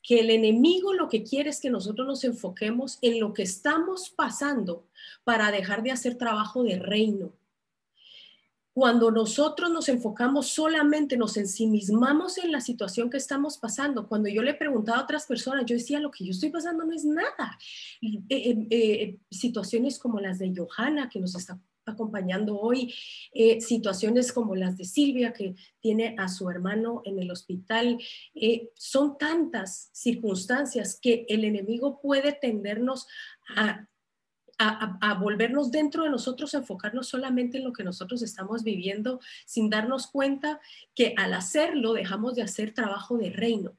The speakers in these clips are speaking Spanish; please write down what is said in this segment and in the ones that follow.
que el enemigo lo que quiere es que nosotros nos enfoquemos en lo que estamos pasando para dejar de hacer trabajo de reino. Cuando nosotros nos enfocamos solamente, nos ensimismamos en la situación que estamos pasando. Cuando yo le preguntaba a otras personas, yo decía, lo que yo estoy pasando no es nada. Situaciones como las de Johanna, que nos está acompañando hoy, situaciones como las de Silvia, que tiene a su hermano en el hospital. Son tantas circunstancias que el enemigo puede tendernos a volvernos dentro de nosotros, a enfocarnos solamente en lo que nosotros estamos viviendo, sin darnos cuenta que al hacerlo dejamos de hacer trabajo de reino.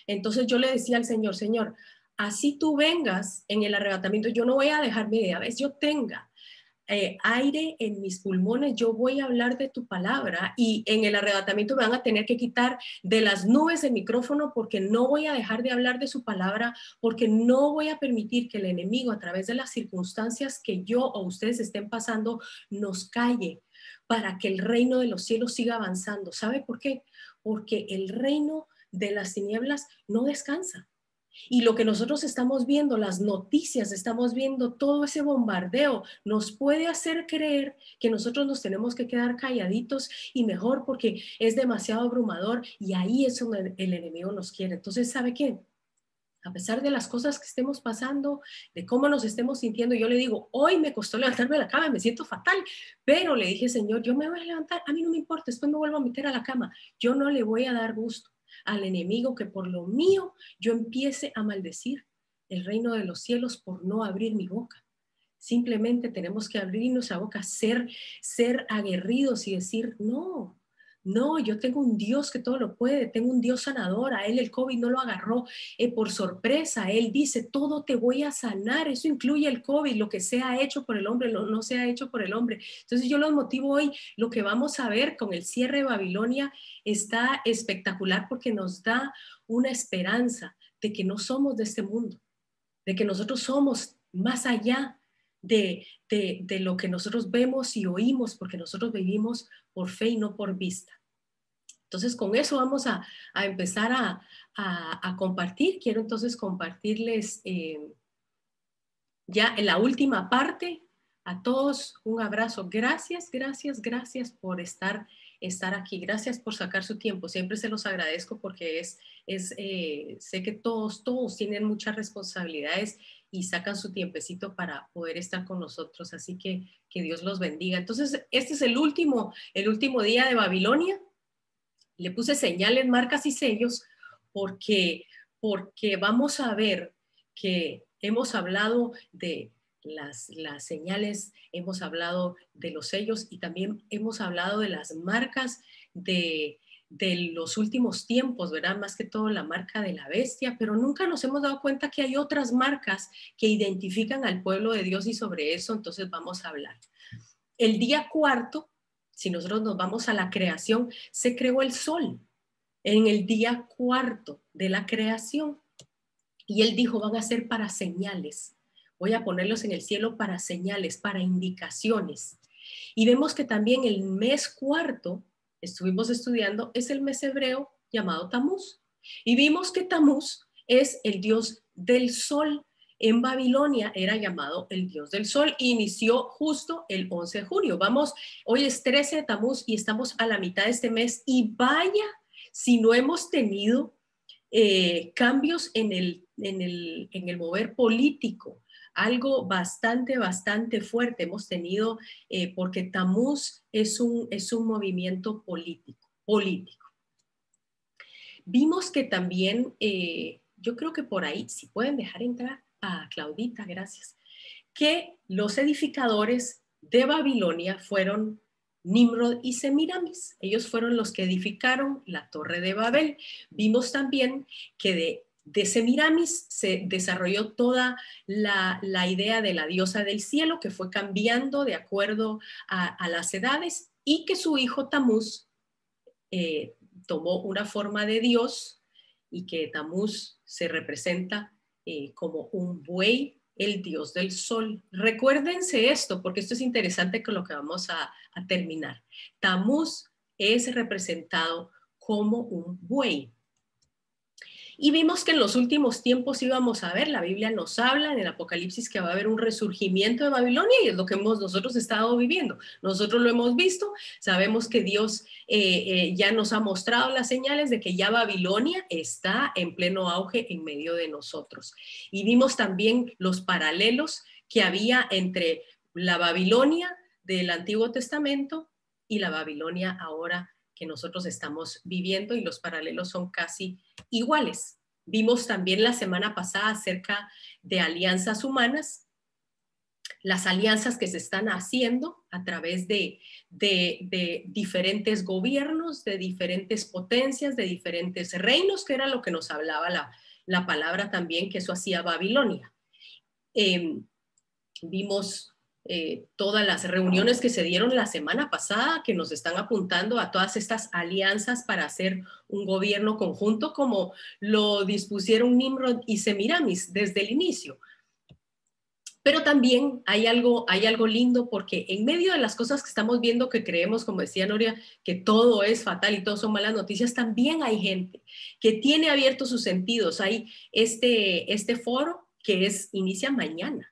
Entonces yo le decía al Señor, Señor, así tú vengas en el arrebatamiento, yo no voy a dejar mi idea, yo tenga aire en mis pulmones, yo voy a hablar de tu palabra, y en el arrebatamiento me van a tener que quitar de las nubes el micrófono, porque no voy a dejar de hablar de su palabra, porque no voy a permitir que el enemigo, a través de las circunstancias que yo o ustedes estén pasando, nos calle, para que el reino de los cielos siga avanzando. ¿Sabe por qué? Porque el reino de las tinieblas no descansa. Y lo que nosotros estamos viendo, las noticias, estamos viendo todo ese bombardeo, nos puede hacer creer que nosotros nos tenemos que quedar calladitos y mejor, porque es demasiado abrumador, y ahí es donde el enemigo nos quiere. Entonces, ¿sabe qué? A pesar de las cosas que estemos pasando, de cómo nos estemos sintiendo, yo le digo, hoy me costó levantarme de la cama, me siento fatal, pero le dije, Señor, yo me voy a levantar, a mí no me importa, después me vuelvo a meter a la cama, yo no le voy a dar gusto al enemigo que por lo mío yo empiece a maldecir el reino de los cielos por no abrir mi boca. Simplemente tenemos que abrirnos la boca, ser aguerridos y decir, no, no, yo tengo un Dios que todo lo puede, tengo un Dios sanador, a él el COVID no lo agarró por sorpresa, él dice, todo te voy a sanar, eso incluye el COVID, lo que sea hecho por el hombre, no sea hecho por el hombre. Entonces yo los motivo hoy, lo que vamos a ver con el cierre de Babilonia está espectacular, porque nos da una esperanza de que no somos de este mundo, de que nosotros somos más allá de lo que nosotros vemos y oímos, porque nosotros vivimos por fe y no por vista. Entonces, con eso vamos a empezar a compartir. Quiero entonces compartirles ya en la última parte. A todos un abrazo. Gracias, gracias, gracias por estar aquí. Gracias por sacar su tiempo. Siempre se los agradezco, porque sé que todos tienen muchas responsabilidades y sacan su tiempecito para poder estar con nosotros. Así que Dios los bendiga. Entonces, este es el último día de Babilonia. Le puse señales, marcas y sellos porque vamos a ver que hemos hablado de las señales, hemos hablado de los sellos, y también hemos hablado de las marcas de los últimos tiempos, ¿verdad? Más que todo la marca de la bestia, pero nunca nos hemos dado cuenta que hay otras marcas que identifican al pueblo de Dios, y sobre eso entonces vamos a hablar. El día cuarto, si nosotros nos vamos a la creación, se creó el sol en el día cuarto de la creación. Y él dijo, van a ser para señales. Voy a ponerlos en el cielo para señales, para indicaciones. Y vemos que también el mes cuarto, estuvimos estudiando, es el mes hebreo llamado Tamuz. Y vimos que Tamuz es el dios del sol. En Babilonia era llamado el dios del sol. Inició justo el 11 de junio. Hoy es 13 de Tamuz y estamos a la mitad de este mes. Y vaya si no hemos tenido cambios en el mover político, algo bastante fuerte hemos tenido, porque Tamuz es un movimiento político. Vimos que también, yo creo que por ahí, si pueden dejar entrar a Claudita, gracias, que los edificadores de Babilonia fueron Nimrod y Semiramis. Ellos fueron los que edificaron la Torre de Babel. Vimos también que de Semiramis se desarrolló toda la idea de la diosa del cielo, que fue cambiando de acuerdo a las edades, y que su hijo Tamuz tomó una forma de Dios, y que Tamuz se representa como un buey, el dios del sol. Recuérdense esto, porque esto es interesante con lo que vamos a terminar. Tamuz es representado como un buey. Y vimos que en los últimos tiempos íbamos a ver, la Biblia nos habla en el Apocalipsis que va a haber un resurgimiento de Babilonia y es lo que hemos nosotros estado viviendo. Nosotros lo hemos visto, sabemos que Dios ya nos ha mostrado las señales de que ya Babilonia está en pleno auge en medio de nosotros. Y vimos también los paralelos que había entre la Babilonia del Antiguo Testamento y la Babilonia ahora que nosotros estamos viviendo, y los paralelos son casi iguales. Vimos también la semana pasada acerca de alianzas humanas, las alianzas que se están haciendo a través de diferentes gobiernos, de diferentes potencias, de diferentes reinos, que era lo que nos hablaba la palabra también, que eso hacía Babilonia. Vimos todas las reuniones que se dieron la semana pasada, que nos están apuntando a todas estas alianzas para hacer un gobierno conjunto, como lo dispusieron Nimrod y Semiramis desde el inicio. Pero también hay algo lindo, porque en medio de las cosas que estamos viendo, que creemos, como decía Noria, que todo es fatal y todo son malas noticias, también hay gente que tiene abiertos sus sentidos. Hay este foro que inicia mañana.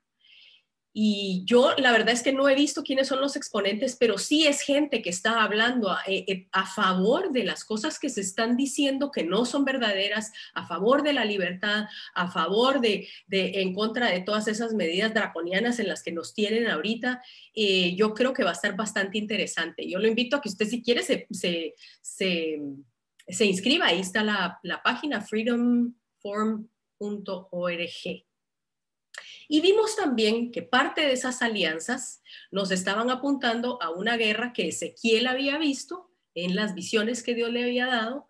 Y yo la verdad es que no he visto quiénes son los exponentes, pero sí es gente que está hablando a favor de las cosas que se están diciendo que no son verdaderas, a favor de la libertad, a favor en contra de todas esas medidas draconianas en las que nos tienen ahorita. Yo creo que va a estar bastante interesante. Yo lo invito a que usted, si quiere, se inscriba. Ahí está la página freedomforum.org. Y vimos también que parte de esas alianzas nos estaban apuntando a una guerra que Ezequiel había visto en las visiones que Dios le había dado,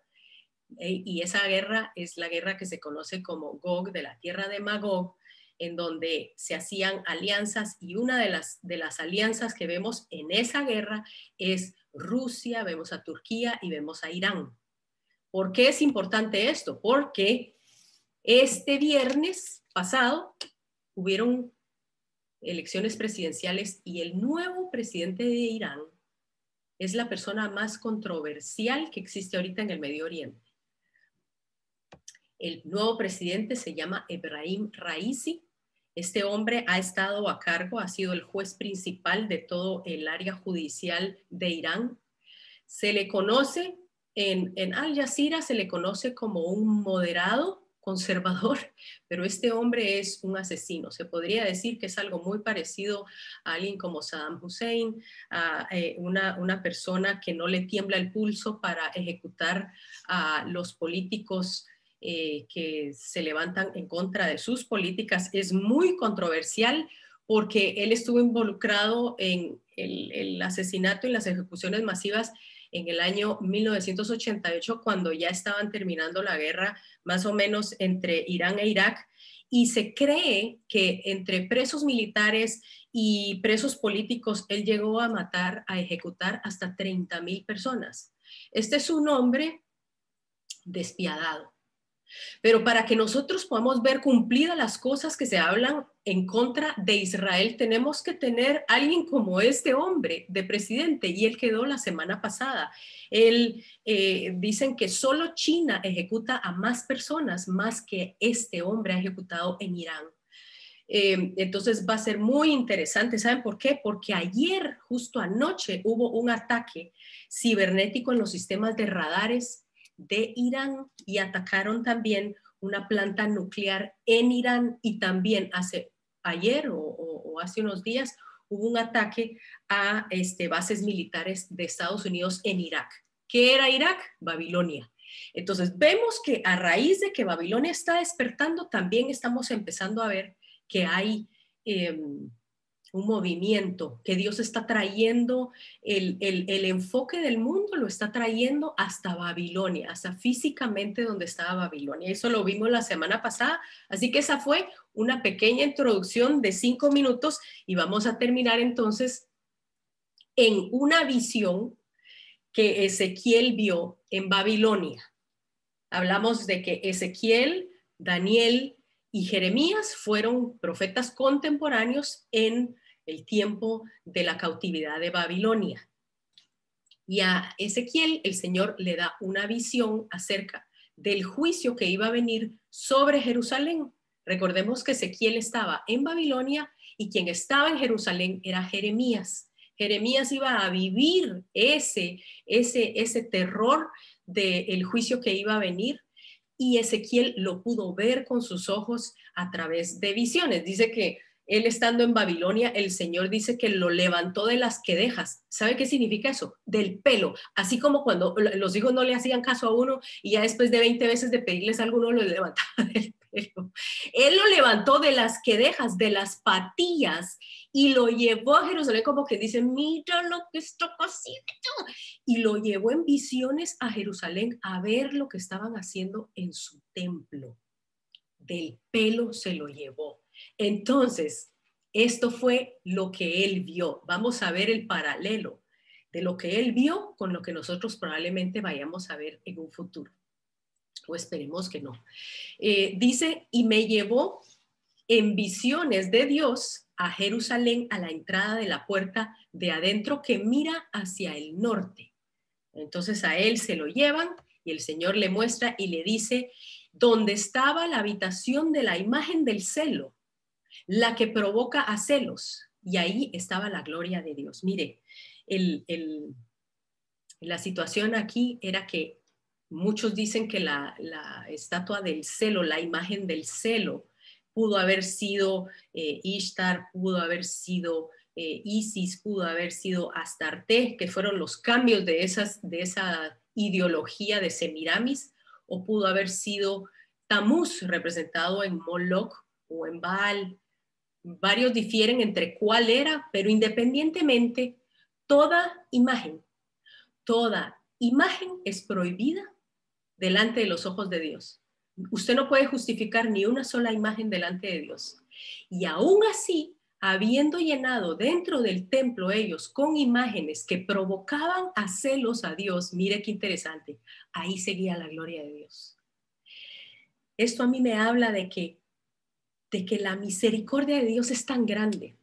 y esa guerra es la guerra que se conoce como Gog, de la tierra de Magog, en donde se hacían alianzas, y una de las alianzas que vemos en esa guerra es Rusia, vemos a Turquía y vemos a Irán. ¿Por qué es importante esto? Porque este viernes pasado hubieron elecciones presidenciales y el nuevo presidente de Irán es la persona más controversial que existe ahorita en el Medio Oriente. El nuevo presidente se llama Ebrahim Raisi. Este hombre ha estado a cargo, ha sido el juez principal de todo el área judicial de Irán. Se le conoce, en Al Jazeera se le conoce como un moderado conservador, pero este hombre es un asesino. Se podría decir que es algo muy parecido a alguien como Saddam Hussein, a una persona que no le tiembla el pulso para ejecutar a los políticos que se levantan en contra de sus políticas. Es muy controversial porque él estuvo involucrado en el asesinato y las ejecuciones masivas en el año 1988, cuando ya estaban terminando la guerra más o menos entre Irán e Irak, y se cree que entre presos militares y presos políticos, él llegó a matar, a ejecutar hasta 30,000 personas. Este es un hombre despiadado. Pero para que nosotros podamos ver cumplidas las cosas que se hablan en contra de Israel, tenemos que tener a alguien como este hombre de presidente, y él quedó la semana pasada. Dicen que solo China ejecuta a más personas más que este hombre ha ejecutado en Irán. Entonces va a ser muy interesante. ¿Saben por qué? Porque ayer, justo anoche, hubo un ataque cibernético en los sistemas de radares de Irán, y atacaron también una planta nuclear en Irán, y también ayer o hace unos días hubo un ataque a bases militares de Estados Unidos en Irak. ¿Qué era Irak? Babilonia. Entonces vemos que a raíz de que Babilonia está despertando, también estamos empezando a ver que hay un movimiento, que Dios está trayendo el enfoque del mundo, lo está trayendo hasta Babilonia, hasta físicamente donde estaba Babilonia. Eso lo vimos la semana pasada, así que esa fue una pequeña introducción de 5 minutos, y vamos a terminar entonces en una visión que Ezequiel vio en Babilonia. Hablamos de que Ezequiel, Daniel y Jeremías fueron profetas contemporáneos en el tiempo de la cautividad de Babilonia. Y a Ezequiel el Señor le da una visión acerca del juicio que iba a venir sobre Jerusalén. Recordemos que Ezequiel estaba en Babilonia y quien estaba en Jerusalén era Jeremías. Jeremías iba a vivir ese terror del juicio que iba a venir, y Ezequiel lo pudo ver con sus ojos a través de visiones. Dice que él, estando en Babilonia, el Señor dice que lo levantó de las quedejas. ¿Sabe qué significa eso? Del pelo. Así como cuando los hijos no le hacían caso a uno y ya después de 20 veces de pedirles algo, uno lo levantaba del pelo. Él lo levantó de las quedejas, de las patillas, y lo llevó a Jerusalén, como que dice, mira lo que está haciendo. Y lo llevó en visiones a Jerusalén a ver lo que estaban haciendo en su templo. Del pelo se lo llevó. Entonces, esto fue lo que él vio. Vamos a ver el paralelo de lo que él vio con lo que nosotros probablemente vayamos a ver en un futuro. O esperemos que no. Dice, y me llevó en visiones de Dios a Jerusalén, a la entrada de la puerta de adentro que mira hacia el norte. Entonces a él se lo llevan y el Señor le muestra y le dice, donde estaba la habitación de la imagen del celo, la que provoca a celos, y ahí estaba la gloria de Dios. Mire, la situación aquí era que muchos dicen que la estatua del celo, la imagen del celo, pudo haber sido Ishtar, pudo haber sido Isis, pudo haber sido Astarte, que fueron los cambios de esa ideología de Semiramis, o pudo haber sido Tamuz, representado en Moloch o en Baal. Varios difieren entre cuál era, pero independientemente, toda imagen es prohibida delante de los ojos de Dios. Usted no puede justificar ni una sola imagen delante de Dios. Y aún así, habiendo llenado dentro del templo ellos con imágenes que provocaban a celos a Dios, mire qué interesante, ahí seguía la gloria de Dios. Esto a mí me habla de que la misericordia de Dios es tan grande.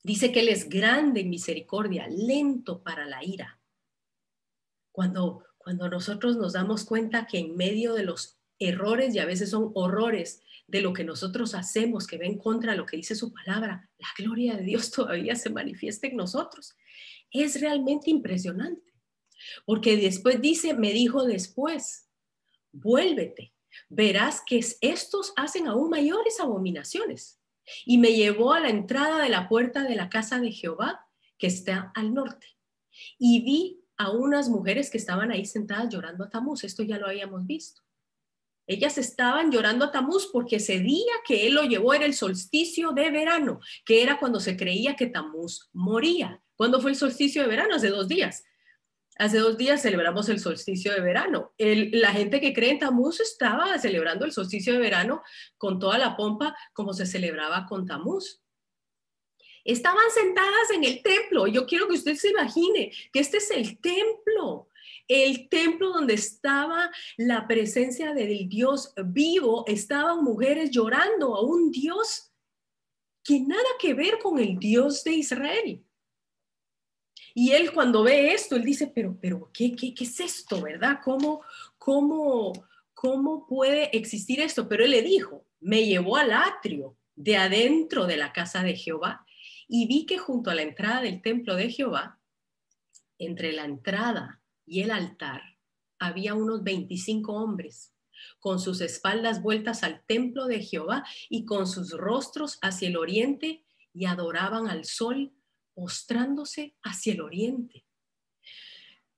Dice que Él es grande en misericordia, lento para la ira. Cuando nosotros nos damos cuenta que en medio de los errores, y a veces son horrores, de lo que nosotros hacemos, que va en contra de lo que dice su palabra, la gloria de Dios todavía se manifiesta en nosotros. Es realmente impresionante. Porque después dice, me dijo después, vuélvete, verás que estos hacen aún mayores abominaciones. Y me llevó a la entrada de la puerta de la casa de Jehová, que está al norte. Y vi a unas mujeres que estaban ahí sentadas llorando a Tamuz. Esto ya lo habíamos visto. Ellas estaban llorando a Tamuz porque ese día que él lo llevó era el solsticio de verano, que era cuando se creía que Tamuz moría. ¿Cuándo fue el solsticio de verano? Hace 2 días. Hace 2 días celebramos el solsticio de verano. La gente que cree en Tamuz estaba celebrando el solsticio de verano con toda la pompa como se celebraba con Tamuz. Estaban sentadas en el templo. Yo quiero que usted se imagine que este es el templo donde estaba la presencia del Dios vivo. Estaban mujeres llorando a un Dios que nada que ver con el Dios de Israel. Y él cuando ve esto, él dice, pero ¿qué es esto, verdad? ¿Cómo puede existir esto? Pero él le dijo, me llevó al atrio de adentro de la casa de Jehová y vi que junto a la entrada del templo de Jehová, entre la entrada y el altar, había unos 25 hombres con sus espaldas vueltas al templo de Jehová y con sus rostros hacia el oriente, y adoraban al sol postrándose hacia el oriente.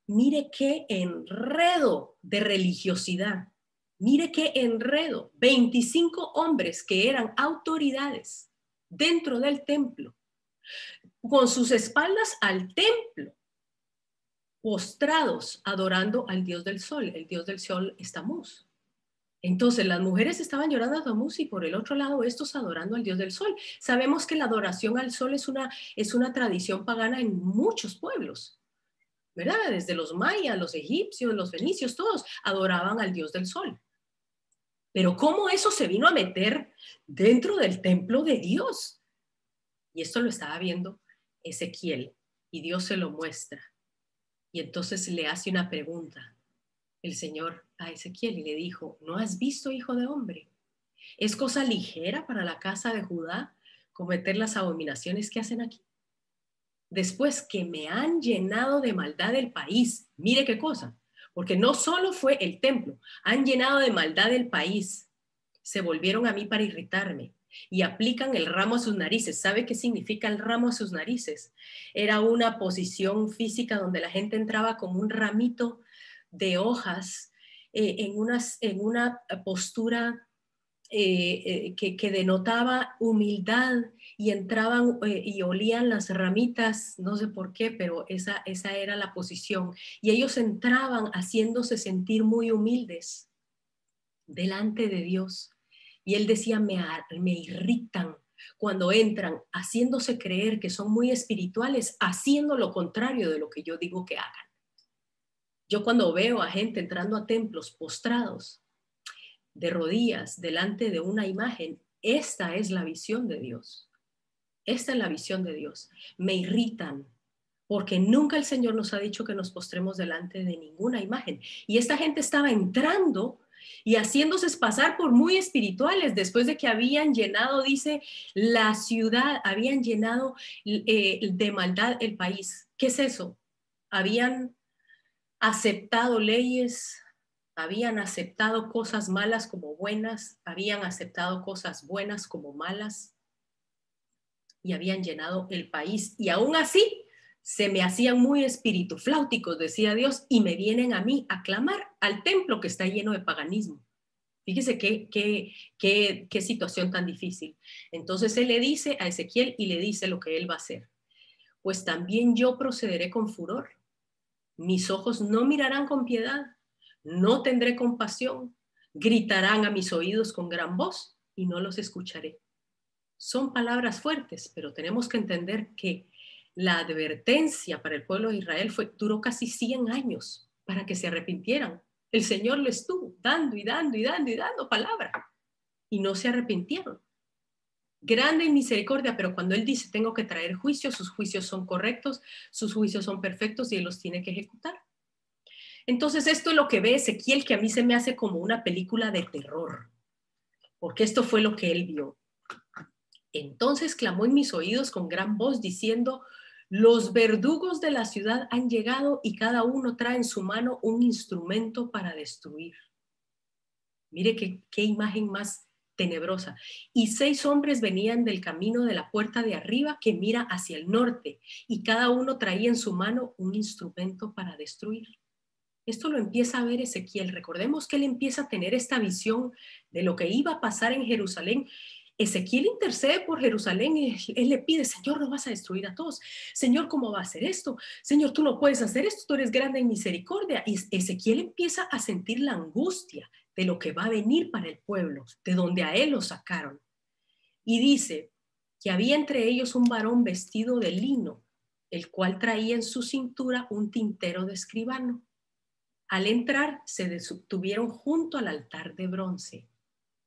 Mire qué enredo de religiosidad. Mire qué enredo. 25 hombres que eran autoridades dentro del templo, con sus espaldas al templo, postrados, adorando al Dios del sol. El Dios del sol es Tamuz. Entonces las mujeres estaban llorando a Tamuz y por el otro lado estos adorando al Dios del sol. Sabemos que la adoración al sol es una tradición pagana en muchos pueblos, ¿verdad? Desde los mayas, los egipcios, los fenicios, todos adoraban al Dios del sol. Pero ¿cómo eso se vino a meter dentro del templo de Dios? Y esto lo estaba viendo Ezequiel y Dios se lo muestra. Y entonces le hace una pregunta. el Señor a Ezequiel y le dijo, ¿no has visto, hijo de hombre? ¿Es cosa ligera para la casa de Judá cometer las abominaciones que hacen aquí? Después que me han llenado de maldad el país, mire qué cosa, porque no solo fue el templo, han llenado de maldad el país, se volvieron a mí para irritarme y aplican el ramo a sus narices. ¿Sabe qué significa el ramo a sus narices? Era una posición física donde la gente entraba con un ramito de hojas en una postura que denotaba humildad y entraban y olían las ramitas, no sé por qué, pero esa era la posición. Y ellos entraban haciéndose sentir muy humildes delante de Dios. Y él decía, me irritan cuando entran haciéndose creer que son muy espirituales, haciendo lo contrario de lo que yo digo que hagan. Yo cuando veo a gente entrando a templos postrados, de rodillas delante de una imagen, esta es la visión de Dios. Esta es la visión de Dios. Me irritan porque nunca el Señor nos ha dicho que nos postremos delante de ninguna imagen. Y esta gente estaba entrando y haciéndose pasar por muy espirituales después de que habían llenado, dice, la ciudad, habían llenado de maldad el país. ¿Qué es eso? Habían aceptado leyes, habían aceptado cosas malas como buenas, habían aceptado cosas buenas como malas y habían llenado el país. Y aún así se me hacían muy espiritufláuticos, decía Dios, y me vienen a mí a clamar al templo que está lleno de paganismo. Fíjese qué situación tan difícil. Entonces él le dice a Ezequiel y le dice lo que él va a hacer. Pues también yo procederé con furor. Mis ojos no mirarán con piedad, no tendré compasión, gritarán a mis oídos con gran voz y no los escucharé. Son palabras fuertes, pero tenemos que entender que la advertencia para el pueblo de Israel duró casi 100 años para que se arrepintieran. El Señor le estuvo dando y dando y dando y dando palabra y no se arrepintieron. Grande en misericordia, pero cuando Él dice tengo que traer juicios, sus juicios son correctos, sus juicios son perfectos y Él los tiene que ejecutar. Entonces esto es lo que ve Ezequiel, que a mí se me hace como una película de terror, porque esto fue lo que él vio. Entonces clamó en mis oídos con gran voz diciendo, los verdugos de la ciudad han llegado y cada uno trae en su mano un instrumento para destruir. Mire qué imagen más tenebrosa. Y 6 hombres venían del camino de la puerta de arriba que mira hacia el norte y cada uno traía en su mano un instrumento para destruir. Esto lo empieza a ver Ezequiel. Recordemos que él empieza a tener esta visión de lo que iba a pasar en Jerusalén. Ezequiel intercede por Jerusalén y él le pide, Señor, no vas a destruir a todos. Señor, ¿cómo va a hacer esto? Señor, tú no puedes hacer esto, tú eres grande en misericordia. Y Ezequiel empieza a sentir la angustia de lo que va a venir para el pueblo, de donde a él lo sacaron. Y dice que había entre ellos un varón vestido de lino, el cual traía en su cintura un tintero de escribano. Al entrar, se detuvieron junto al altar de bronce.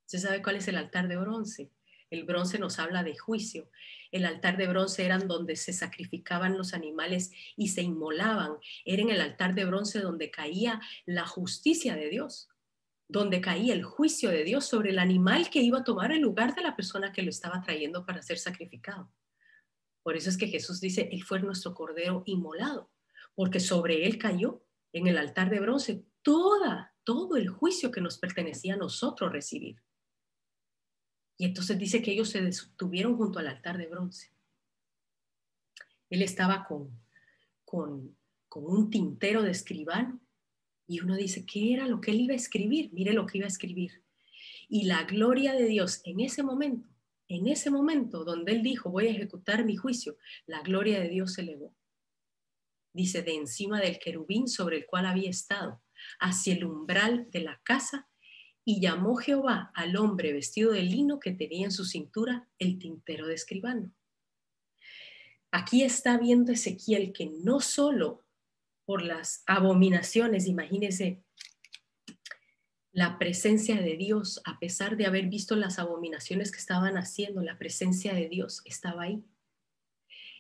¿Usted sabe cuál es el altar de bronce? El bronce nos habla de juicio. El altar de bronce eran donde se sacrificaban los animales y se inmolaban. Era en el altar de bronce donde caía la justicia de Dios, donde caía el juicio de Dios sobre el animal que iba a tomar el lugar de la persona que lo estaba trayendo para ser sacrificado. Por eso es que Jesús dice, Él fue nuestro cordero inmolado, porque sobre Él cayó en el altar de bronce todo el juicio que nos pertenecía a nosotros recibir. Y entonces dice que ellos se detuvieron junto al altar de bronce. Él estaba con un tintero de escribano y uno dice, ¿qué era lo que él iba a escribir? Mire lo que iba a escribir. Y la gloria de Dios en ese momento donde él dijo, voy a ejecutar mi juicio, la gloria de Dios se elevó. Dice, de encima del querubín sobre el cual había estado, hacia el umbral de la casa, y llamó Jehová al hombre vestido de lino que tenía en su cintura el tintero de escribano. Aquí está viendo Ezequiel que no solo por las abominaciones, imagínese la presencia de Dios, a pesar de haber visto las abominaciones que estaban haciendo, la presencia de Dios estaba ahí.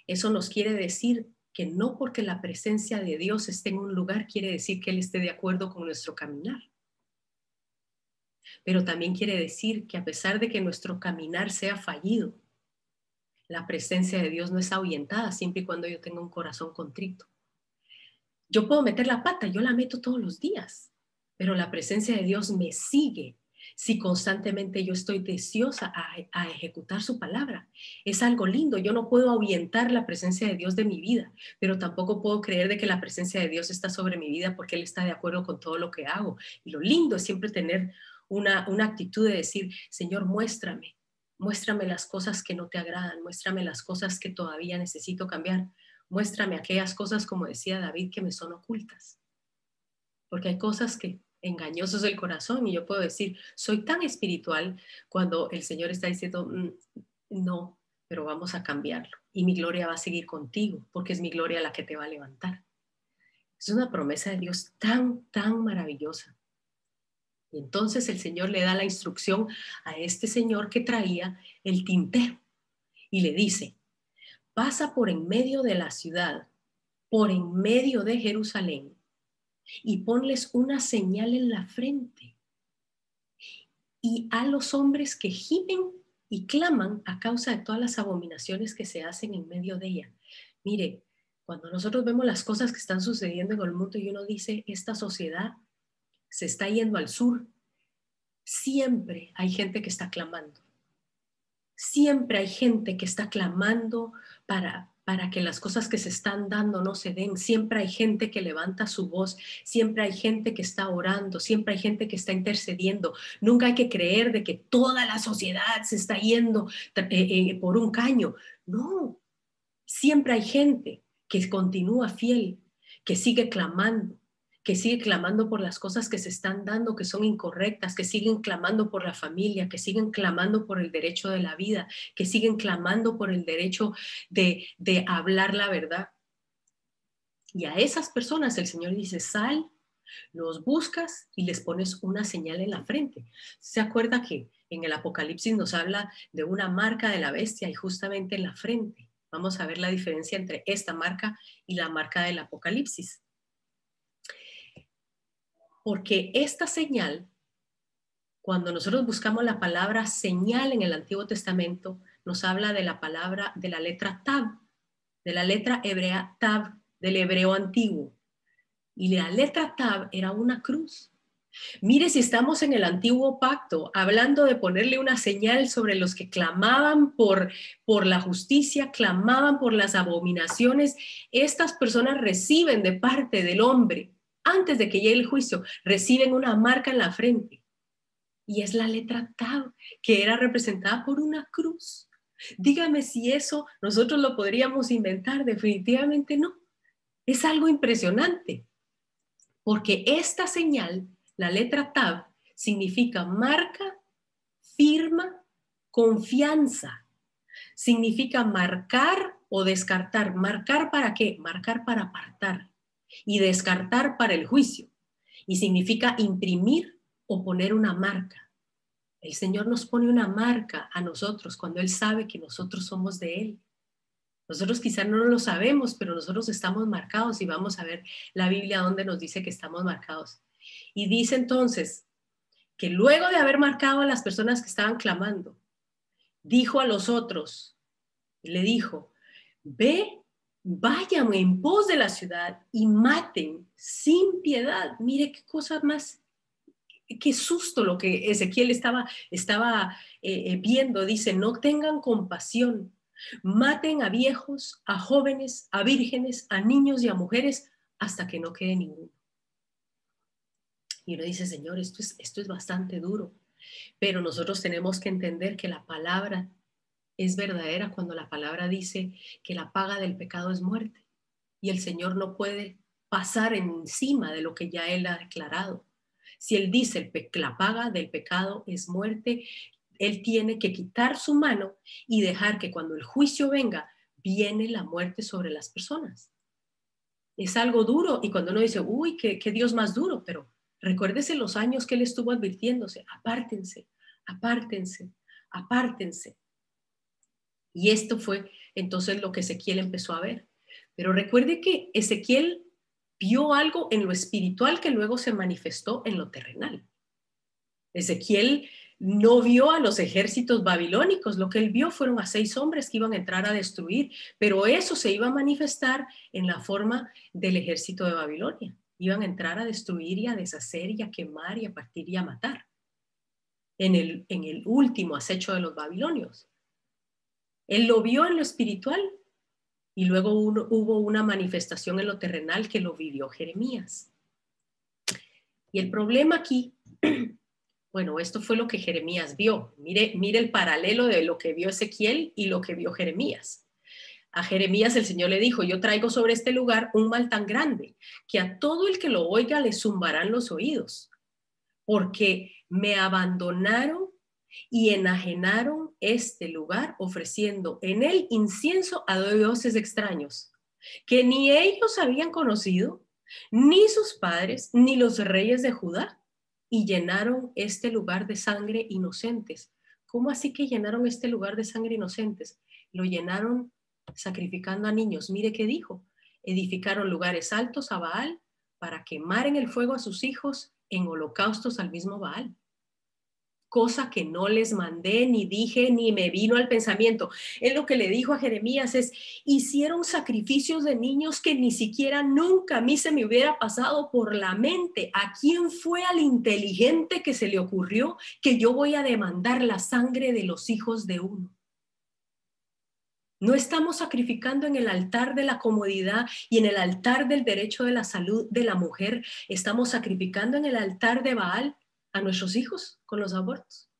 Eso nos quiere decir que no porque la presencia de Dios esté en un lugar quiere decir que Él esté de acuerdo con nuestro caminar. Pero también quiere decir que a pesar de que nuestro caminar sea fallido, la presencia de Dios no es ahuyentada siempre y cuando yo tenga un corazón contrito. Yo puedo meter la pata, yo la meto todos los días, pero la presencia de Dios me sigue si constantemente yo estoy deseosa a ejecutar su palabra. Es algo lindo. Yo no puedo ahuyentar la presencia de Dios de mi vida, pero tampoco puedo creer de que la presencia de Dios está sobre mi vida porque Él está de acuerdo con todo lo que hago. Y lo lindo es siempre tener una actitud de decir, Señor, muéstrame las cosas que no te agradan, muéstrame las cosas que todavía necesito cambiar. Muéstrame aquellas cosas, como decía David, que me son ocultas. Porque hay cosas que engañosos del corazón y yo puedo decir, soy tan espiritual cuando el Señor está diciendo, no, pero vamos a cambiarlo. Y mi gloria va a seguir contigo porque es mi gloria la que te va a levantar. Es una promesa de Dios tan, tan maravillosa. Y entonces el Señor le da la instrucción a este señor que traía el tintero y le dice, pasa por en medio de la ciudad, por en medio de Jerusalén, y ponles una señal en la frente. Y a los hombres que gimen y claman a causa de todas las abominaciones que se hacen en medio de ella. Mire, cuando nosotros vemos las cosas que están sucediendo en el mundo y uno dice, esta sociedad se está yendo al sur, siempre hay gente que está clamando. Siempre hay gente que está clamando para que las cosas que se están dando no se den. Siempre hay gente que levanta su voz, siempre hay gente que está orando, siempre hay gente que está intercediendo. Nunca hay que creer de que toda la sociedad se está yendo por un caño. No, siempre hay gente que continúa fiel, que sigue clamando por las cosas que se están dando, que son incorrectas, que siguen clamando por la familia, que siguen clamando por el derecho de la vida, que siguen clamando por el derecho de hablar la verdad. Y a esas personas el Señor dice, sal, los buscas y les pones una señal en la frente. ¿Se acuerda que en el Apocalipsis nos habla de una marca de la bestia y justamente en la frente? Vamos a ver la diferencia entre esta marca y la marca del Apocalipsis. Porque esta señal, cuando nosotros buscamos la palabra señal en el Antiguo Testamento, nos habla de la palabra, de la letra Tav, de la letra hebrea Tav, del hebreo antiguo. Y la letra Tav era una cruz. Mire, si estamos en el antiguo pacto, hablando de ponerle una señal sobre los que clamaban por la justicia, clamaban por las abominaciones, estas personas reciben de parte del hombre, antes de que llegue el juicio, reciben una marca en la frente. Y es la letra Tav, que era representada por una cruz. Dígame si eso nosotros lo podríamos inventar. Definitivamente no. Es algo impresionante, porque esta señal, la letra Tav, significa marca, firma, confianza. Significa marcar o descartar. ¿Marcar para qué? Marcar para apartar y descartar para el juicio. Y significa imprimir o poner una marca. El Señor nos pone una marca a nosotros cuando Él sabe que nosotros somos de Él. Nosotros quizás no lo sabemos, pero nosotros estamos marcados y vamos a ver la Biblia donde nos dice que estamos marcados. Y dice entonces que luego de haber marcado a las personas que estaban clamando, dijo a los otros, le dijo, vayan en pos de la ciudad y maten sin piedad. Mire qué cosa más, qué susto lo que Ezequiel estaba viendo. Dice, no tengan compasión. Maten a viejos, a jóvenes, a vírgenes, a niños y a mujeres hasta que no quede ninguno. Y uno dice, Señor, esto es bastante duro, pero nosotros tenemos que entender que la palabra es verdadera cuando la palabra dice que la paga del pecado es muerte y el Señor no puede pasar encima de lo que ya Él ha declarado. Si Él dice la paga del pecado es muerte, Él tiene que quitar su mano y dejar que cuando el juicio venga, viene la muerte sobre las personas. Es algo duro y cuando uno dice, uy, qué Dios más duro, pero recuérdese los años que Él estuvo advirtiéndose, apártense, apártense, apártense. Y esto fue entonces lo que Ezequiel empezó a ver. Pero recuerde que Ezequiel vio algo en lo espiritual que luego se manifestó en lo terrenal. Ezequiel no vio a los ejércitos babilónicos, lo que él vio fueron a 6 hombres que iban a entrar a destruir, pero eso se iba a manifestar en la forma del ejército de Babilonia. Iban a entrar a destruir y a deshacer y a quemar y a partir y a matar en el último acecho de los babilonios. Él lo vio en lo espiritual y luego hubo una manifestación en lo terrenal que lo vivió Jeremías. Y el problema aquí, bueno, esto fue lo que Jeremías vio. Mire el paralelo de lo que vio Ezequiel y lo que vio Jeremías. A Jeremías el Señor le dijo, yo traigo sobre este lugar un mal tan grande que a todo el que lo oiga le zumbarán los oídos, porque me abandonaron y enajenaron este lugar ofreciendo en él incienso a dioses extraños, que ni ellos habían conocido, ni sus padres, ni los reyes de Judá, y llenaron este lugar de sangre inocentes. ¿Cómo así que llenaron este lugar de sangre inocentes? Lo llenaron sacrificando a niños. Mire qué dijo. Edificaron lugares altos a Baal para quemar en el fuego a sus hijos en holocaustos al mismo Baal. Cosa que no les mandé, ni dije, ni me vino al pensamiento. Él lo que le dijo a Jeremías es, hicieron sacrificios de niños que ni siquiera nunca a mí se me hubiera pasado por la mente. ¿A quién fue al inteligente que se le ocurrió que yo voy a demandar la sangre de los hijos de uno? No estamos sacrificando en el altar de la comodidad y en el altar del derecho de la salud de la mujer. Estamos sacrificando en el altar de Baal a nuestros hijos con los abortos.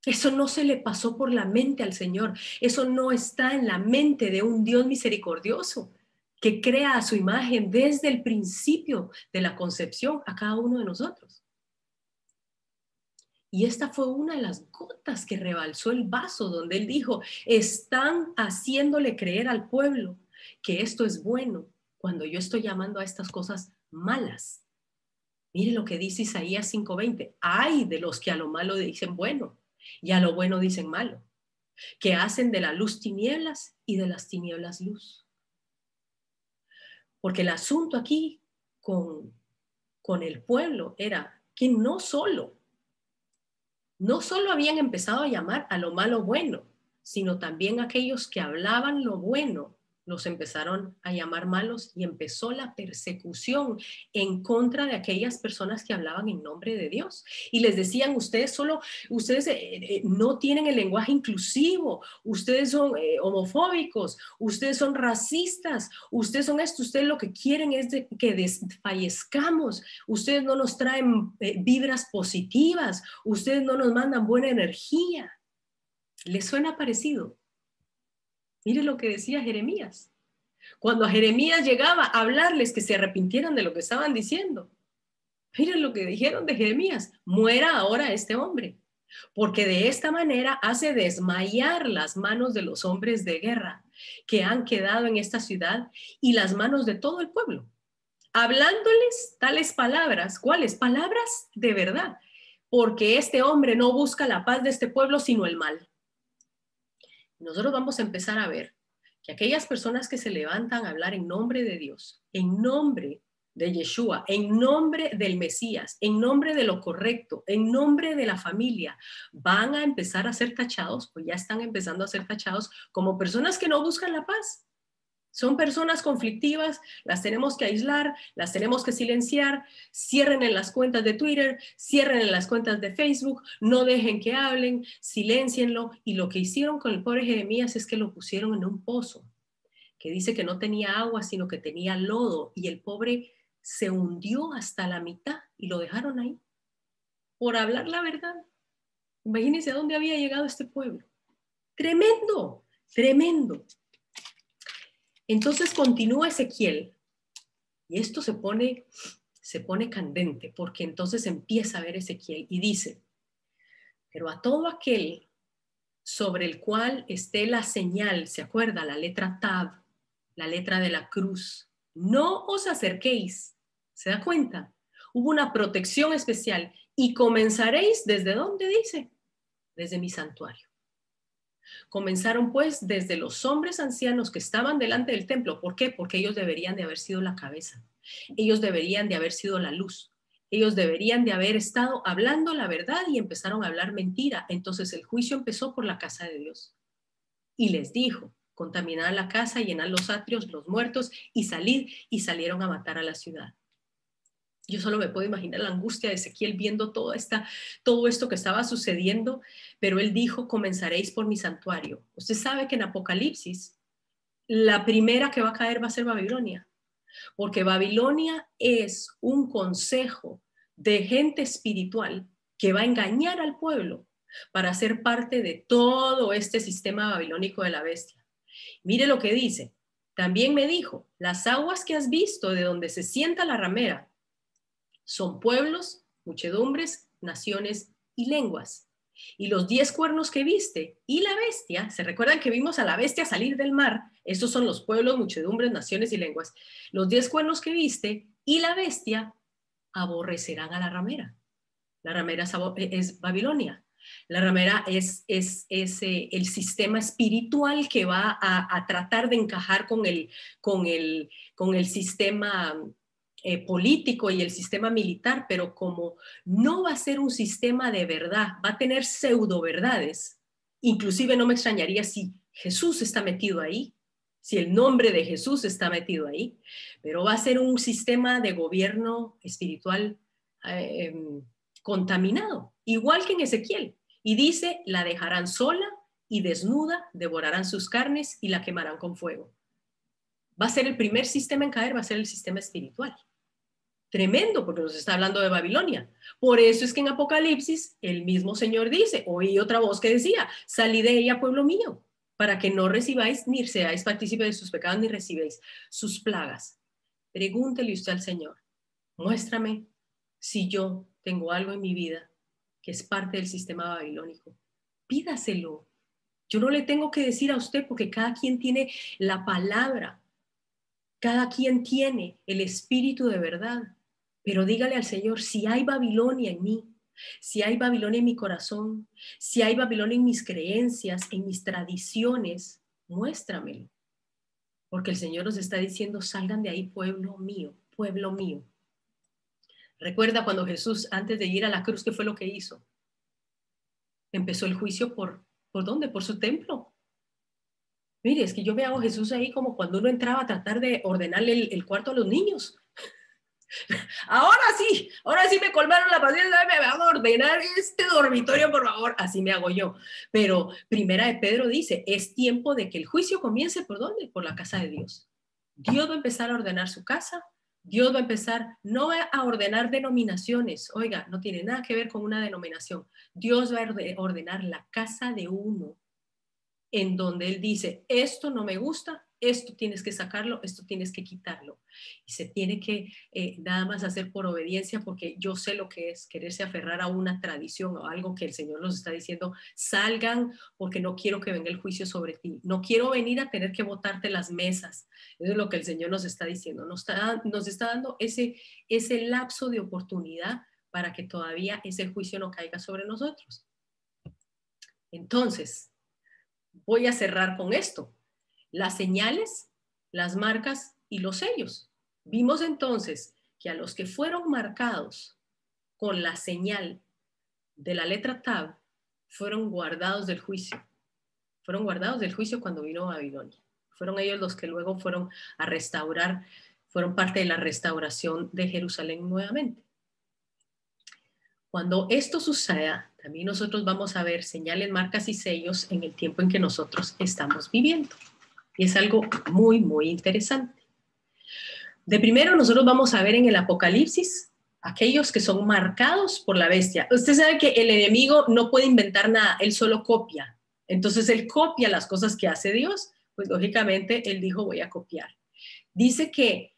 Eso no se le pasó por la mente al Señor. Eso no está en la mente de un Dios misericordioso que crea a su imagen desde el principio de la concepción a cada uno de nosotros. Y esta fue una de las gotas que rebalsó el vaso, donde él dijo, están haciéndole creer al pueblo que esto es bueno cuando yo estoy llamando a estas cosas malas. Mire lo que dice Isaías 5:20. Ay de los que a lo malo dicen bueno y a lo bueno dicen malo, que hacen de la luz tinieblas y de las tinieblas luz. Porque el asunto aquí con el pueblo era que no solo habían empezado a llamar a lo malo bueno, sino también aquellos que hablaban lo bueno los empezaron a llamar malos y empezó la persecución en contra de aquellas personas que hablaban en nombre de Dios. Y les decían, ustedes no tienen el lenguaje inclusivo, ustedes son homofóbicos, ustedes son racistas, ustedes son esto, ustedes lo que quieren es que desfallezcamos, ustedes no nos traen vibras positivas, ustedes no nos mandan buena energía. ¿Les suena parecido? Mire lo que decía Jeremías. Cuando a Jeremías llegaba a hablarles que se arrepintieran de lo que estaban diciendo, miren lo que dijeron de Jeremías: muera ahora este hombre, porque de esta manera hace desmayar las manos de los hombres de guerra que han quedado en esta ciudad y las manos de todo el pueblo, hablándoles tales palabras. ¿Cuáles? Palabras de verdad, porque este hombre no busca la paz de este pueblo, sino el mal. Nosotros vamos a empezar a ver que aquellas personas que se levantan a hablar en nombre de Dios, en nombre de Yeshua, en nombre del Mesías, en nombre de lo correcto, en nombre de la familia, van a empezar a ser tachados, o ya están empezando a ser tachados como personas que no buscan la paz. Son personas conflictivas, las tenemos que aislar, las tenemos que silenciar, cierren en las cuentas de Twitter, cierren en las cuentas de Facebook, no dejen que hablen, siléncienlo. Y lo que hicieron con el pobre Jeremías es que lo pusieron en un pozo, que dice que no tenía agua, sino que tenía lodo, y el pobre se hundió hasta la mitad y lo dejaron ahí, por hablar la verdad. Imagínense a dónde había llegado este pueblo. Tremendo, tremendo. Entonces continúa Ezequiel y esto se pone candente, porque entonces empieza a ver Ezequiel y dice: pero a todo aquel sobre el cual esté la señal, ¿se acuerda? La letra Tav, la letra de la cruz, no os acerquéis. ¿Se da cuenta? Hubo una protección especial y comenzaréis, ¿desde dónde dice? Desde mi santuario. Comenzaron pues desde los hombres ancianos que estaban delante del templo. ¿Por qué? Porque ellos deberían de haber sido la cabeza. Ellos deberían de haber sido la luz. Ellos deberían de haber estado hablando la verdad y empezaron a hablar mentira. Entonces el juicio empezó por la casa de Dios. Y les dijo, contaminad la casa, llenad los atrios, los muertos, y salid, y salieron a matar a la ciudad. Yo solo me puedo imaginar la angustia de Ezequiel viendo todo esto que estaba sucediendo, pero él dijo, comenzaréis por mi santuario. Usted sabe que en Apocalipsis, la primera que va a caer va a ser Babilonia, porque Babilonia es un consejo de gente espiritual que va a engañar al pueblo para ser parte de todo este sistema babilónico de la bestia. Mire lo que dice. También me dijo, las aguas que has visto de donde se sienta la ramera son pueblos, muchedumbres, naciones y lenguas. Y los 10 cuernos que viste y la bestia, ¿se recuerdan que vimos a la bestia salir del mar? Estos son los pueblos, muchedumbres, naciones y lenguas. Los 10 cuernos que viste y la bestia aborrecerán a la ramera. La ramera es Babilonia. La ramera es el sistema espiritual que va a tratar de encajar con el sistema político y el sistema militar, pero como no va a ser un sistema de verdad, va a tener pseudo verdades. Inclusive no me extrañaría si Jesús está metido ahí, si el nombre de Jesús está metido ahí, pero va a ser un sistema de gobierno espiritual contaminado, igual que en Ezequiel. Y dice, la dejarán sola y desnuda, devorarán sus carnes y la quemarán con fuego. Va a ser el primer sistema en caer, va a ser el sistema espiritual. Tremendo, porque nos está hablando de Babilonia. Por eso es que en Apocalipsis el mismo Señor dice, oí otra voz que decía, salid de ella, pueblo mío, para que no recibáis ni seáis partícipe de sus pecados ni recibáis sus plagas. Pregúntele usted al Señor, muéstrame si yo tengo algo en mi vida que es parte del sistema babilónico. Pídaselo. Yo no le tengo que decir a usted porque cada quien tiene la palabra, cada quien tiene el espíritu de verdad. Pero dígale al Señor, si hay Babilonia en mí, si hay Babilonia en mi corazón, si hay Babilonia en mis creencias, en mis tradiciones, muéstramelo. Porque el Señor nos está diciendo, salgan de ahí, pueblo mío, pueblo mío. Recuerda cuando Jesús, antes de ir a la cruz, ¿qué fue lo que hizo? Empezó el juicio ¿por dónde? Por su templo. Mire, es que yo me hago Jesús ahí como cuando uno entraba a tratar de ordenarle el cuarto a los niños. Ahora sí me colmaron la paciencia, me van a ordenar este dormitorio, por favor. Así me hago yo. Pero Primera de Pedro dice, es tiempo de que el juicio comience ¿por dónde? Por la casa de Dios. Dios va a empezar a ordenar su casa. Dios va a empezar, no va a ordenar denominaciones. Oiga, no tiene nada que ver con una denominación. Dios va a ordenar la casa de uno, en donde Él dice, esto no me gusta, esto tienes que sacarlo, esto tienes que quitarlo. Y se tiene que nada más hacer por obediencia, porque yo sé lo que es quererse aferrar a una tradición o algo que el Señor nos está diciendo, salgan porque no quiero que venga el juicio sobre ti. No quiero venir a tener que botarte las mesas. Eso es lo que el Señor nos está diciendo. Nos está dando ese lapso de oportunidad para que todavía ese juicio no caiga sobre nosotros. Entonces, voy a cerrar con esto. Las señales, las marcas y los sellos. Vimos entonces que a los que fueron marcados con la señal de la letra Tab fueron guardados del juicio. Fueron guardados del juicio cuando vino Babilonia. Fueron ellos los que luego fueron a restaurar, fueron parte de la restauración de Jerusalén nuevamente. Cuando esto suceda, también nosotros vamos a ver señales, marcas y sellos en el tiempo en que nosotros estamos viviendo. Y es algo muy, muy interesante. De primero, nosotros vamos a ver en el Apocalipsis aquellos que son marcados por la bestia. Usted sabe que el enemigo no puede inventar nada, él solo copia. Entonces, él copia las cosas que hace Dios, pues lógicamente él dijo, voy a copiar. Dice que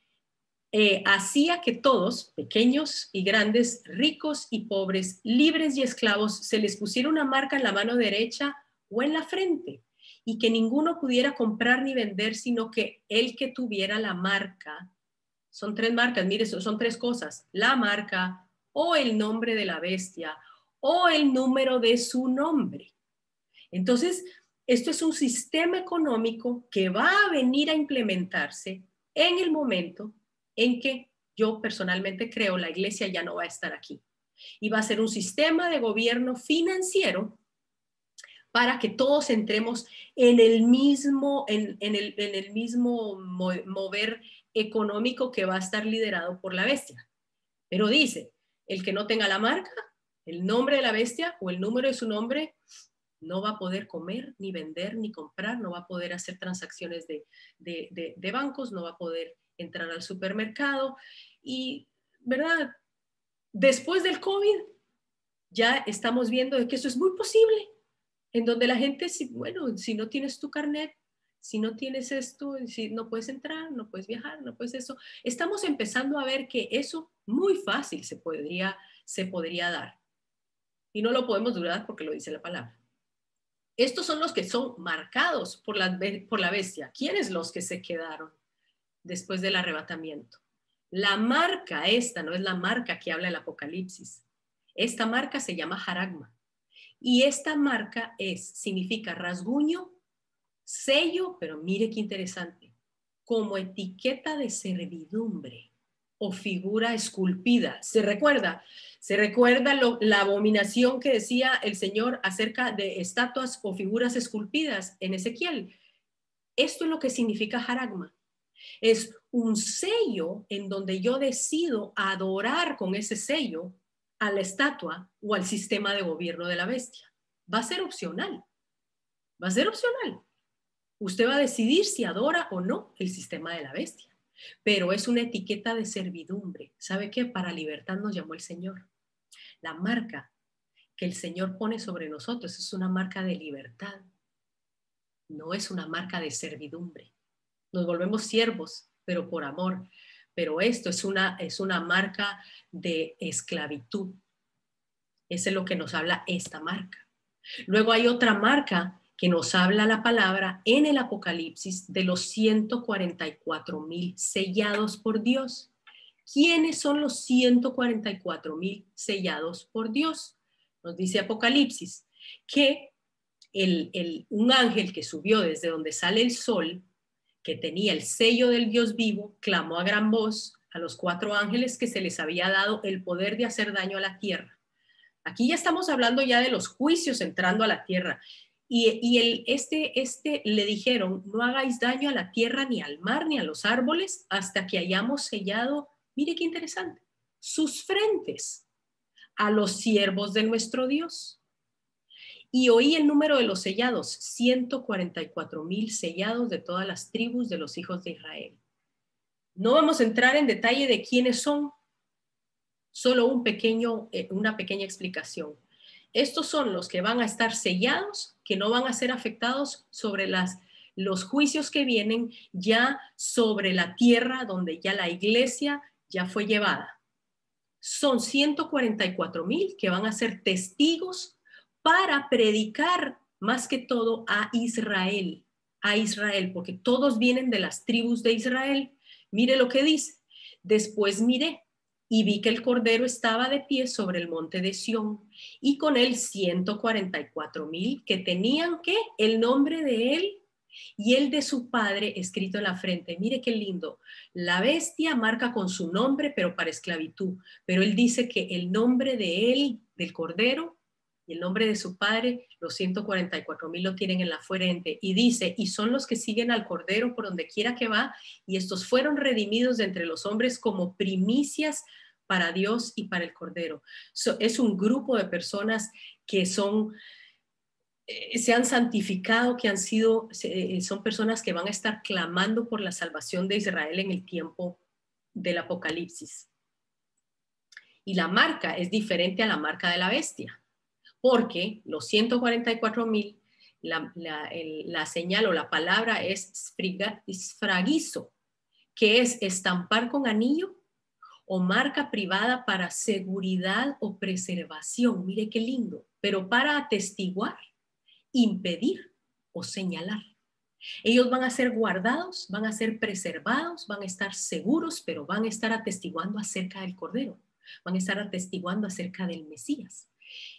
hacía que todos, pequeños y grandes, ricos y pobres, libres y esclavos, se les pusiera una marca en la mano derecha o en la frente, y que ninguno pudiera comprar ni vender, sino que el que tuviera la marca, son 3 marcas, mire, son 3 cosas, la marca o el nombre de la bestia o el número de su nombre. Entonces, Esto es un sistema económico que va a venir a implementarse en el momento en que yo personalmente creo la iglesia ya no va a estar aquí. Y va a ser un sistema de gobierno financiero para que todos entremos en el mismo, en el mismo mover económico que va a estar liderado por la bestia. Pero dice, el que no tenga la marca, el nombre de la bestia o el número de su nombre, no va a poder comer, ni vender, ni comprar, no va a poder hacer transacciones de bancos, no va a poder entrar al supermercado. Y, ¿verdad? Después del COVID, ya estamos viendo de que eso es muy posible, en donde la gente, bueno, si no tienes tu carnet, si no tienes esto, si no puedes entrar, no puedes viajar, no puedes eso. Estamos empezando a ver que eso muy fácil se podría dar. Y no lo podemos dudar porque lo dice la palabra. Estos son los que son marcados por la bestia. ¿Quiénes los que se quedaron después del arrebatamiento? La marca esta no es la marca que habla el Apocalipsis. Esta marca se llama Jaragma. Y esta marca significa rasguño, sello, pero mire qué interesante, como etiqueta de servidumbre o figura esculpida. ¿Se recuerda? ¿Se recuerda la abominación que decía el Señor acerca de estatuas o figuras esculpidas en Ezequiel? Esto es lo que significa Jaragma. Es un sello en donde yo decido adorar con ese sello a la estatua o al sistema de gobierno de la bestia. Va a ser opcional. Va a ser opcional. Usted va a decidir si adora o no el sistema de la bestia. Pero es una etiqueta de servidumbre. ¿Sabe qué? Para libertad nos llamó el Señor. La marca que el Señor pone sobre nosotros es una marca de libertad. No es una marca de servidumbre. Nos volvemos siervos, pero por amor. Pero esto es una marca de esclavitud. Eso es lo que nos habla esta marca. Luego hay otra marca que nos habla la palabra en el Apocalipsis de los 144,000 sellados por Dios. ¿Quiénes son los 144,000 sellados por Dios? Nos dice Apocalipsis que un ángel que subió desde donde sale el sol, que tenía el sello del Dios vivo, clamó a gran voz a los 4 ángeles que se les había dado el poder de hacer daño a la tierra. Aquí ya estamos hablando ya de los juicios entrando a la tierra. Y le dijeron, no hagáis daño a la tierra, ni al mar, ni a los árboles, hasta que hayamos sellado, mire qué interesante, sus frentes a los siervos de nuestro Dios. Y oí el número de los sellados, 144,000 sellados de todas las tribus de los hijos de Israel. No vamos a entrar en detalle de quiénes son, solo una pequeña explicación. Estos son los que van a estar sellados, que no van a ser afectados sobre los juicios que vienen ya sobre la tierra donde ya la iglesia ya fue llevada. Son 144,000 que van a ser testigos para predicar más que todo a Israel, porque todos vienen de las tribus de Israel. Mire lo que dice. Después miré y vi que el Cordero estaba de pie sobre el monte de Sión y con él 144,000 que tenían ¿qué? El nombre de él y el de su padre escrito en la frente. Mire qué lindo. La bestia marca con su nombre, pero para esclavitud. Pero él dice que el nombre de él, del Cordero, y el nombre de su padre, los 144,000 lo tienen en la frente. Y dice, y son los que siguen al Cordero por donde quiera que va, y estos fueron redimidos de entre los hombres como primicias para Dios y para el Cordero. Es un grupo de personas que se han santificado, son personas que van a estar clamando por la salvación de Israel en el tiempo del Apocalipsis. Y la marca es diferente a la marca de la bestia, porque los 144,000, la señal o la palabra es sfragizo, que es estampar con anillo o marca privada para seguridad o preservación. Mire qué lindo, pero para atestiguar, impedir o señalar. Ellos van a ser guardados, van a ser preservados, van a estar seguros, pero van a estar atestiguando acerca del Cordero, van a estar atestiguando acerca del Mesías.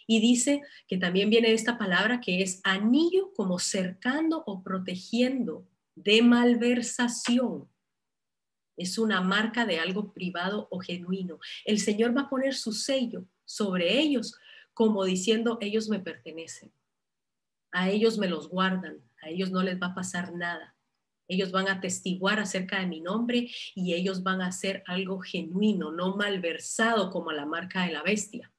Y dice que también viene esta palabra que es anillo, como cercando o protegiendo de malversación. Es una marca de algo privado o genuino. El Señor va a poner su sello sobre ellos, como diciendo, ellos me pertenecen. A ellos me los guardan, a ellos no les va a pasar nada. Ellos van a testiguar acerca de mi nombre y ellos van a hacer algo genuino, no malversado como la marca de la bestia.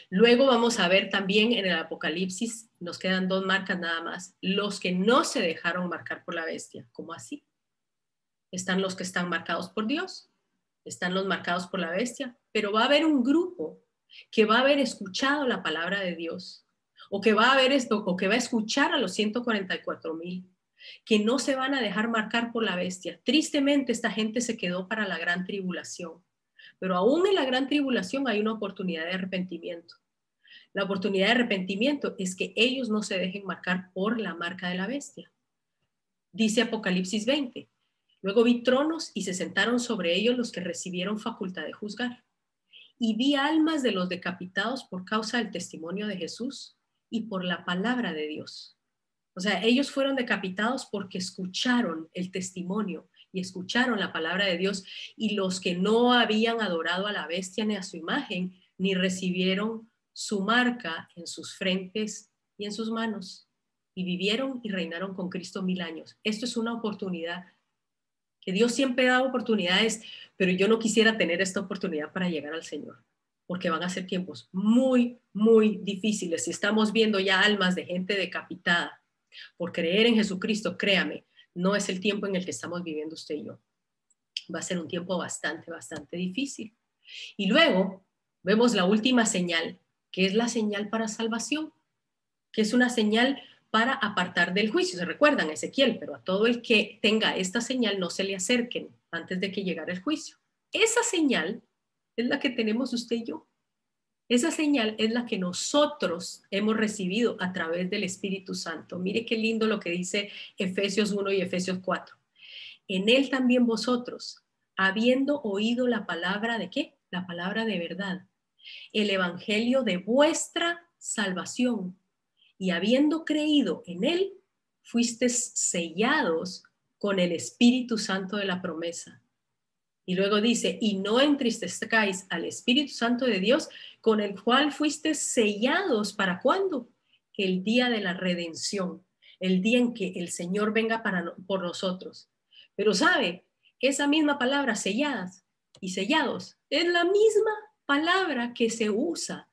Luego vamos a ver también en el Apocalipsis, nos quedan 2 marcas nada más, los que no se dejaron marcar por la bestia. ¿Cómo así? Están los que están marcados por Dios, están los marcados por la bestia, pero va a haber un grupo que va a haber escuchado la palabra de Dios, o que va a haber esto, o que va a escuchar a los 144,000, que no se van a dejar marcar por la bestia. Tristemente, esta gente se quedó para la gran tribulación, pero aún en la gran tribulación hay una oportunidad de arrepentimiento. La oportunidad de arrepentimiento es que ellos no se dejen marcar por la marca de la bestia. Dice Apocalipsis 20. Luego vi tronos y se sentaron sobre ellos los que recibieron facultad de juzgar. Y vi almas de los decapitados por causa del testimonio de Jesús y por la palabra de Dios. O sea, ellos fueron decapitados porque escucharon el testimonio y escucharon la palabra de Dios, y los que no habían adorado a la bestia ni a su imagen, ni recibieron su marca en sus frentes y en sus manos, y vivieron y reinaron con Cristo 1000 años. Esto es una oportunidad que Dios siempre da oportunidades, pero yo no quisiera tener esta oportunidad para llegar al Señor, porque van a ser tiempos muy, muy difíciles. Si estamos viendo ya almas de gente decapitada por creer en Jesucristo, créame, no es el tiempo en el que estamos viviendo usted y yo. Va a ser un tiempo bastante, bastante difícil. Y luego vemos la última señal, que es la señal para salvación, que es una señal para apartar del juicio. Se recuerdan, Ezequiel, pero a todo el que tenga esta señal no se le acerquen antes de que llegara el juicio. Esa señal es la que tenemos usted y yo. Esa señal es la que nosotros hemos recibido a través del Espíritu Santo. Mire qué lindo lo que dice Efesios 1 y Efesios 4. En él también vosotros, habiendo oído la palabra ¿de qué? La palabra de verdad, el evangelio de vuestra salvación, y habiendo creído en él, fuisteis sellados con el Espíritu Santo de la promesa. Y luego dice, y no entristezcáis al Espíritu Santo de Dios, con el cual fuisteis sellados, ¿para cuándo? El día de la redención, el día en que el Señor venga por nosotros. Pero sabe, esa misma palabra, selladas y sellados, es la misma palabra que se usa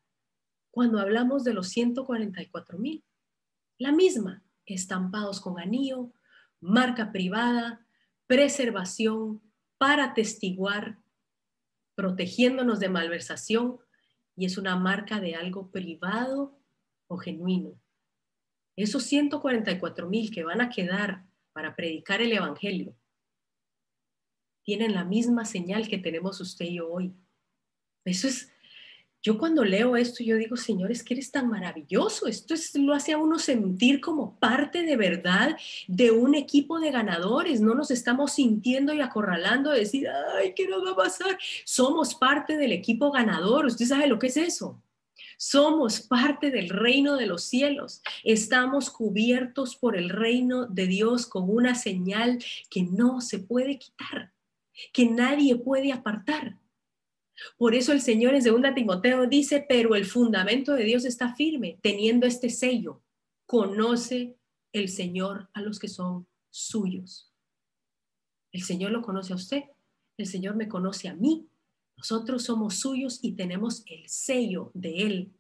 cuando hablamos de los 144,000. La misma, estampados con anillo, marca privada, preservación, para testiguar, protegiéndonos de malversación, y es una marca de algo privado o genuino. Esos 144,000 que van a quedar para predicar el evangelio tienen la misma señal que tenemos usted y yo hoy. Eso es, yo cuando leo esto, yo digo, Señor, es que eres tan maravilloso. Lo hace a uno sentir como parte de verdad de un equipo de ganadores. No nos estamos sintiendo y acorralando de decir, ay, ¿qué nos va a pasar? Somos parte del equipo ganador. ¿Usted sabe lo que es eso? Somos parte del reino de los cielos. Estamos cubiertos por el reino de Dios con una señal que no se puede quitar, que nadie puede apartar. Por eso el Señor en 2 Timoteo dice, pero el fundamento de Dios está firme, teniendo este sello. Conoce el Señor a los que son suyos. El Señor lo conoce a usted, el Señor me conoce a mí. Nosotros somos suyos y tenemos el sello de Él,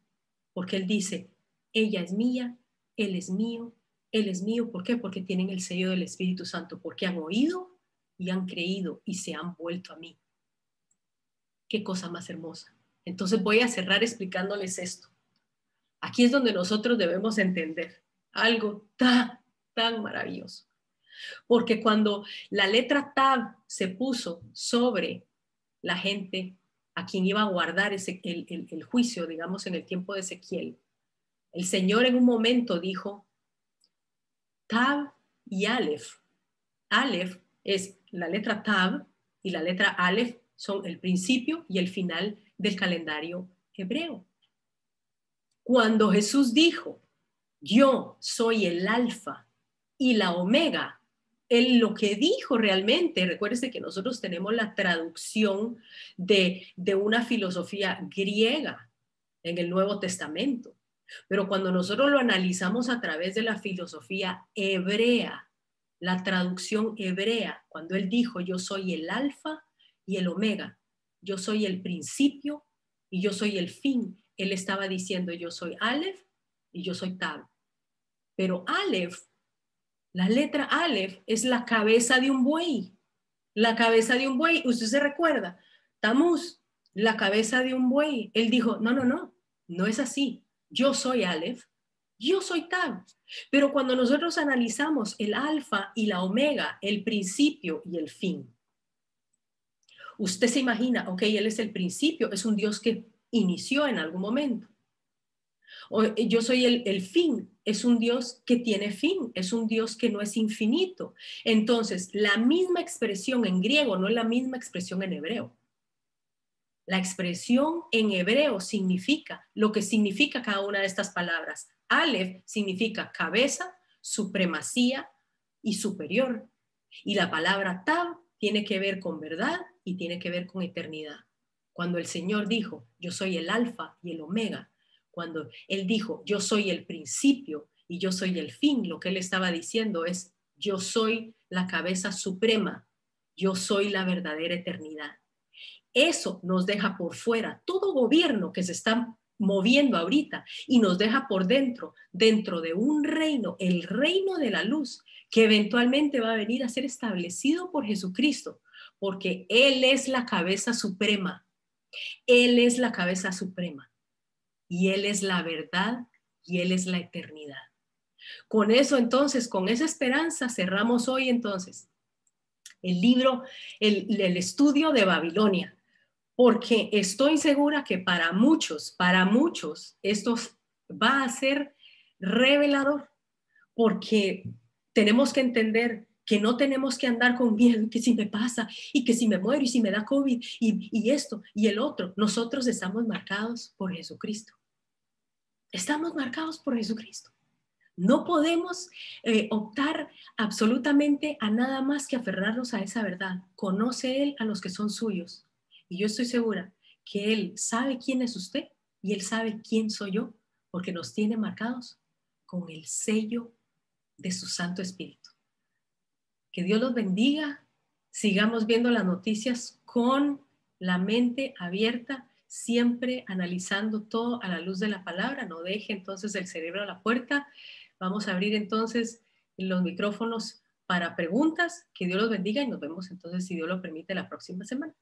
porque Él dice, ella es mía, Él es mío, Él es mío. ¿Por qué? Porque tienen el sello del Espíritu Santo, porque han oído y han creído y se han vuelto a mí. Qué cosa más hermosa. Entonces voy a cerrar explicándoles esto. Aquí es donde nosotros debemos entender algo tan, tan maravilloso. Porque cuando la letra Tab se puso sobre la gente a quien iba a guardar el juicio, digamos, en el tiempo de Ezequiel, el Señor en un momento dijo, Tab y Aleph. Aleph es la letra Tab y la letra Aleph son el principio y el final del calendario hebreo. Cuando Jesús dijo, yo soy el alfa y la omega, él lo que dijo realmente, recuérdese que nosotros tenemos la traducción de una filosofía griega en el Nuevo Testamento, pero cuando nosotros lo analizamos a través de la filosofía hebrea, la traducción hebrea, cuando él dijo, yo soy el alfa y el omega, yo soy el principio y yo soy el fin, él estaba diciendo, yo soy Aleph y yo soy Tab. Pero Aleph, la letra Aleph es la cabeza de un buey. La cabeza de un buey, usted se recuerda, Tamuz, la cabeza de un buey. Él dijo, no, no, no, no es así. Yo soy Aleph, yo soy Tab. Pero cuando nosotros analizamos el alfa y la omega, el principio y el fin, usted se imagina, ok, él es el principio, es un Dios que inició en algún momento. O, yo soy el fin, es un Dios que tiene fin, es un Dios que no es infinito. Entonces, la misma expresión en griego no es la misma expresión en hebreo. La expresión en hebreo significa lo que significa cada una de estas palabras. Aleph significa cabeza, supremacía y superior. Y la palabra Tab tiene que ver con verdad y tiene que ver con eternidad. Cuando el Señor dijo, yo soy el alfa y el omega, cuando Él dijo, yo soy el principio y yo soy el fin, lo que Él estaba diciendo es, yo soy la cabeza suprema, yo soy la verdadera eternidad. Eso nos deja por fuera todo gobierno que se está moviendo ahorita y nos deja por dentro, dentro de un reino, el reino de la luz, que eventualmente va a venir a ser establecido por Jesucristo, porque Él es la cabeza suprema. Él es la cabeza suprema y Él es la verdad y Él es la eternidad. Con eso entonces, con esa esperanza, cerramos hoy entonces el libro, el estudio de Babilonia. Porque estoy segura que para muchos, esto va a ser revelador, porque tenemos que entender que no tenemos que andar con miedo, que si me pasa, y que si me muero, y si me da COVID, y esto, y el otro. Nosotros estamos marcados por Jesucristo. Estamos marcados por Jesucristo. No podemos optar absolutamente a nada más que aferrarnos a esa verdad. Conoce Él a los que son suyos. Y yo estoy segura que Él sabe quién es usted y Él sabe quién soy yo, porque nos tiene marcados con el sello de su Santo Espíritu. Que Dios los bendiga. Sigamos viendo las noticias con la mente abierta, siempre analizando todo a la luz de la palabra. No deje entonces el cerebro a la puerta. Vamos a abrir entonces los micrófonos para preguntas. Que Dios los bendiga y nos vemos entonces, si Dios lo permite, la próxima semana.